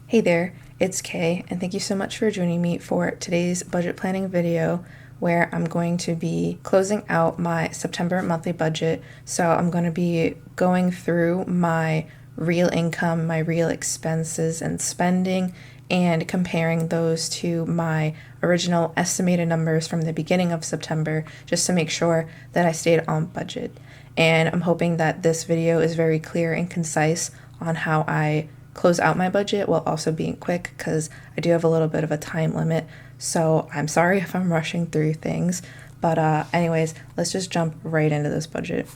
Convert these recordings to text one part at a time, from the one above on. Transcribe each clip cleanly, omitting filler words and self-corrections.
Hey there, it's Kay, and thank you so much for joining me for today's budget planning video where I'm going to be closing out my September monthly budget. So I'm going to be going through my real income, my real expenses and spending, and comparing those to my original estimated numbers from the beginning of September just to make sure that I stayed on budget. And I'm hoping that this video is very clear and concise on how I close out my budget while also being quick, because I do have a little bit of a time limit, so I'm sorry if I'm rushing through things, but anyways, let's just jump right into this budget.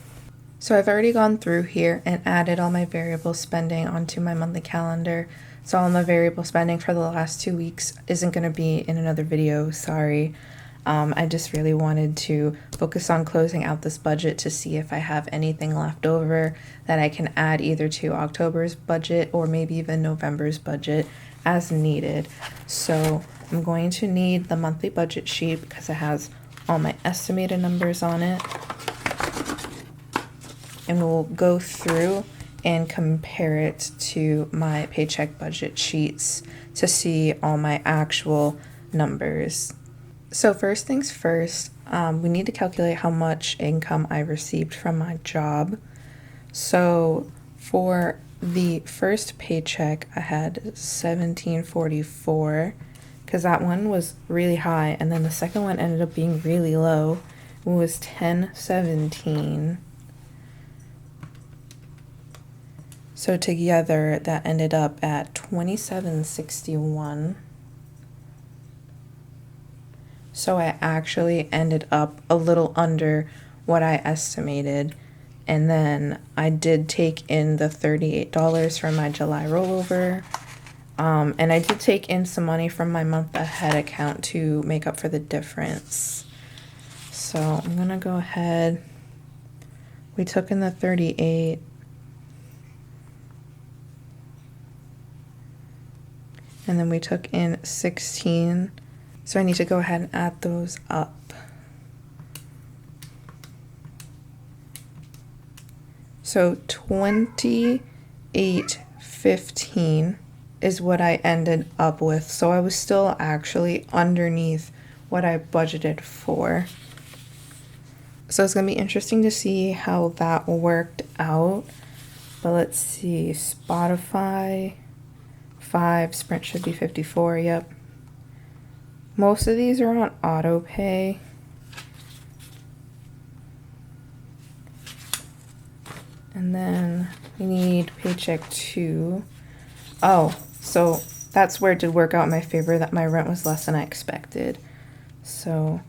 So I've already gone through here and added all my variable spending onto my monthly calendar. So all my variable spending for the last 2 weeks isn't going to be in another video, sorry. I just really wanted to focus on closing out this budget to see if I have anything left over that I can add either to October's budget or maybe even November's budget as needed. So I'm going to need the monthly budget sheet because it has all my estimated numbers on it. And we'll go through and compare it to my paycheck budget sheets to see all my actual numbers. So first things first, we need to calculate how much income I received from my job. So for the first paycheck, I had $17.44 because that one was really high, and then the second one ended up being really low. It was $10.17. So together that ended up at $27.61. So I actually ended up a little under what I estimated. And then I did take in the $38 from my July rollover. And I did take in some money from my month ahead account to make up for the difference. So I'm going to go ahead. We took in the 38. And then we took in 16. So I need to go ahead and add those up. So $28.15 is what I ended up with. So I was still actually underneath what I budgeted for. So it's going to be interesting to see how that worked out. But let's see, Spotify 5, Sprint should be 54, yep. Most of these are on auto pay. And then we need paycheck 2. Oh, so that's where it did work out in my favor that my rent was less than I expected. So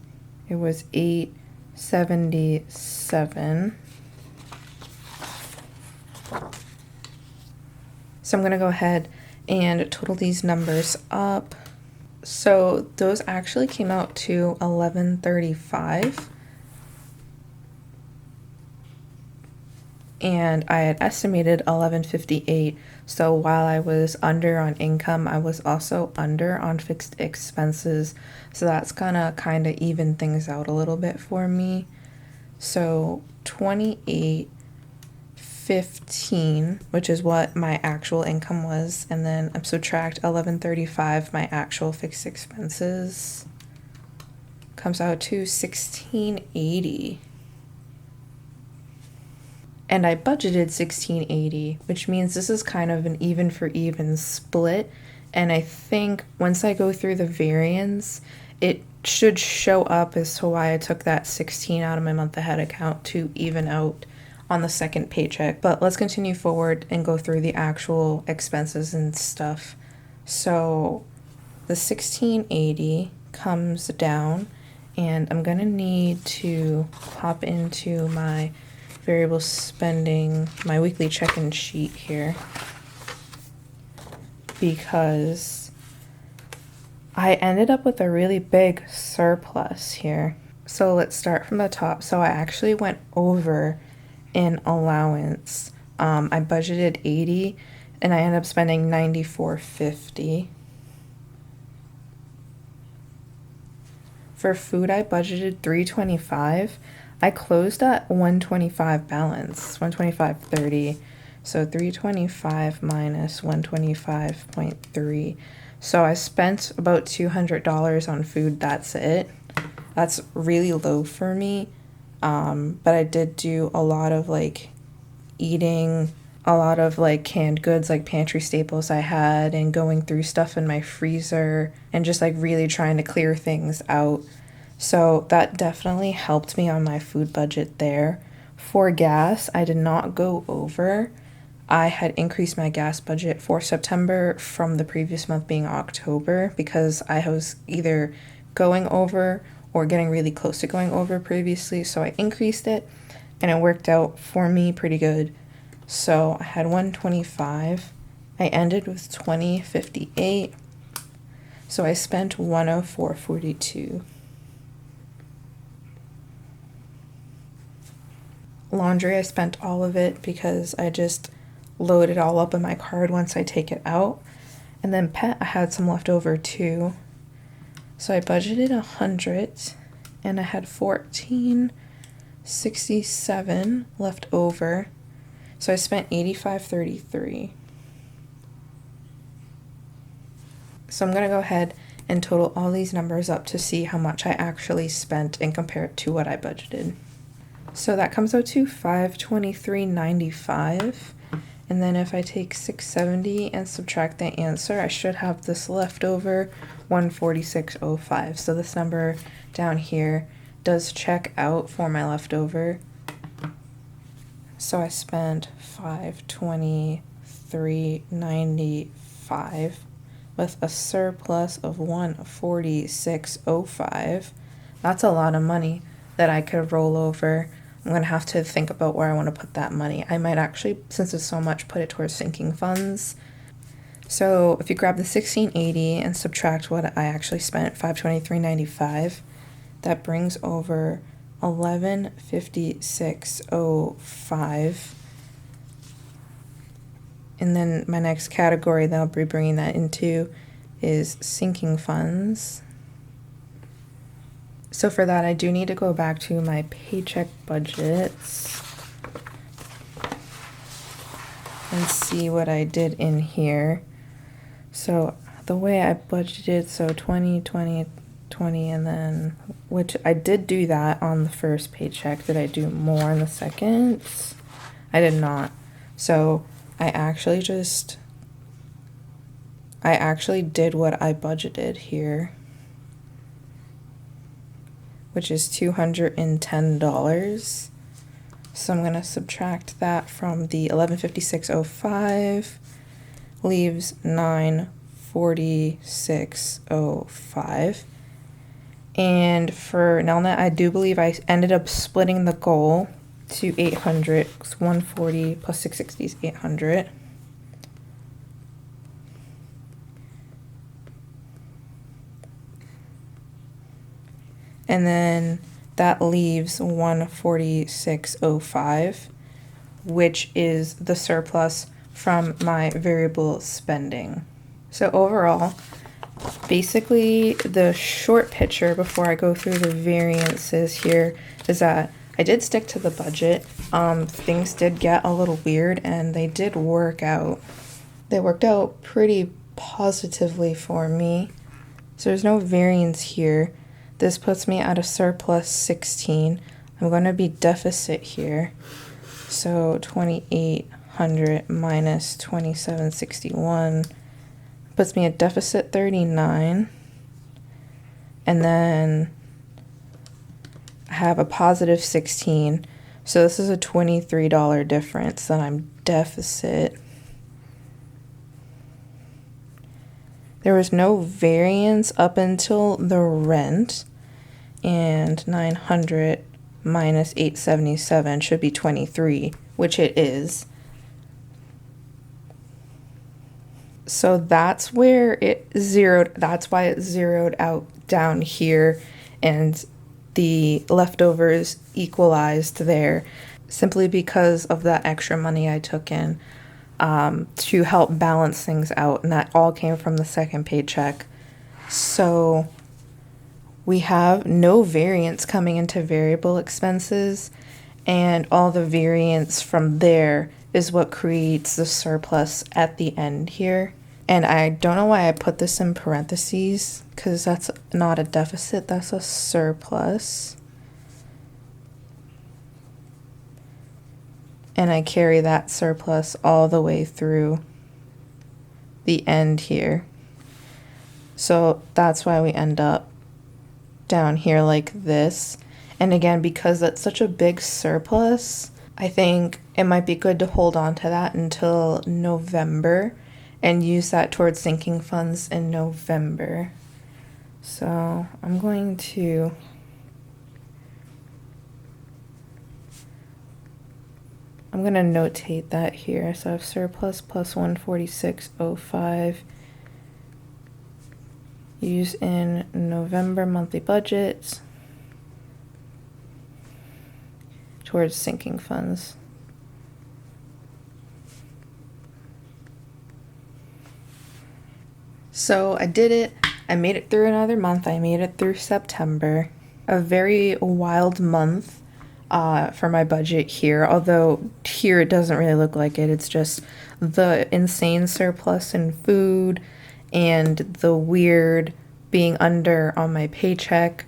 it was $877. So I'm going to go ahead and total these numbers up. So those actually came out to $1135. And I had estimated $1158. So while I was under on income, I was also under on fixed expenses. So that's gonna kind of even things out a little bit for me. So $28.15, which is what my actual income was, and then I subtract $1135, my actual fixed expenses, comes out to $1680. And I budgeted $1680, which means this is kind of an even for even split. And I think once I go through the variance, it should show up as to why I took that $16 out of my month ahead account to even out on the second paycheck. But let's continue forward and go through the actual expenses and stuff. So the $1680 comes down, and I'm gonna need to hop into my variable spending, my weekly check-in sheet here, because I ended up with a really big surplus here. So let's start from the top. So I actually went over in allowance. I budgeted 80 and I ended up spending $94.50. For food, I budgeted $325. I closed at 125 balance, 125.30. So 325 minus 125.3. So I spent about $200 on food. That's it. That's really low for me. But I did do a lot of like eating, a lot of like canned goods, like pantry staples I had, and going through stuff in my freezer and just like really trying to clear things out. So that definitely helped me on my food budget there. For gas, I did not go over. I had increased my gas budget for September from the previous month being October because I was either going over or getting really close to going over previously. So I increased it and it worked out for me pretty good. So I had 125. I ended with 20.58. So I spent 104.42. Laundry, I spent all of it because I just load it all up in my card once I take it out. And then pet, I had some left over too. So I budgeted 100 and I had 14.67 left over. So I spent 85.33. So I'm going to go ahead and total all these numbers up to see how much I actually spent and compare it to what I budgeted. So that comes out to $523.95. And then if I take 670 and subtract the answer, I should have this left over 146.05. So this number down here does check out for my leftover. So I spent $523.95 with a surplus of 146.05. That's a lot of money that I could roll over. I'm going to have to think about where I want to put that money. I might actually, since it's so much, put it towards sinking funds. So if you grab the 1680 and subtract what I actually spent, $523.95, that brings over 1156.05. And then my next category that I'll be bringing that into is sinking funds. So for that, I do need to go back to my paycheck budgets and see what I did in here. So the way I budgeted, so 20, 20, 20, and then, which I did do that on the first paycheck. Did I do more in the second? I did not. So I actually did what I budgeted here, which is $210. So I'm going to subtract that from the 1156.05, leaves 946.05. And for Nelnet, I do believe I ended up splitting the goal to 800, 140 plus 660 is 800. And then that leaves 146.05, which is the surplus from my variable spending. So overall, basically the short picture before I go through the variances here is that I did stick to the budget. Things did get a little weird and they did work out. They worked out pretty positively for me. So there's no variance here. This puts me at a surplus 16. I'm going to be deficit here. So 2,800 minus 2,761 puts me at deficit 39. And then I have a positive 16. So this is a $23 difference that I'm deficit. There was no variance up until the rent. And 900 minus 877 should be 23, which it is. So that's where it zeroed. That's why it zeroed out down here, and the leftovers equalized there, simply because of that extra money I took in to help balance things out, and that all came from the second paycheck. So we have no variance coming into variable expenses, and all the variance from there is what creates the surplus at the end here. And I don't know why I put this in parentheses, because that's not a deficit, that's a surplus. And I carry that surplus all the way through the end here. So that's why we end up down here like this. And again, because that's such a big surplus, I think it might be good to hold on to that until November and use that towards sinking funds in November. So I'm going to notate that here. So I have surplus plus 146.05 use in November monthly budgets towards sinking funds. So I did it. I made it through another month. I made it through September. A very wild month for my budget here, although here it doesn't really look like it. It's just the insane surplus in food and the weird being under on my paycheck.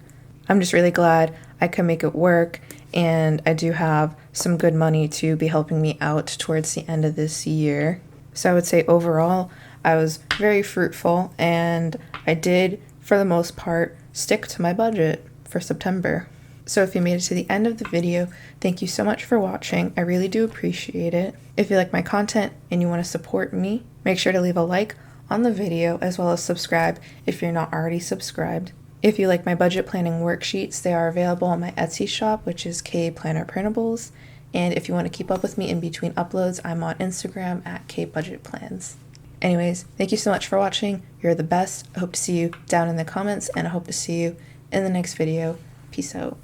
I'm just really glad I could make it work, and I do have some good money to be helping me out towards the end of this year. So I would say overall, I was very fruitful, and I did, for the most part, stick to my budget for September. So if you made it to the end of the video, thank you so much for watching. I really do appreciate it. If you like my content and you want to support me, make sure to leave a like on the video as well as subscribe if you're not already subscribed. If you like my budget planning worksheets, they are available on my Etsy shop, which is KayPlannerPrintables. And if you want to keep up with me in between uploads, I'm on Instagram at KBudgetPlans. Anyways, thank you so much for watching. You're the best. I hope to see you down in the comments, and I hope to see you in the next video. Peace out.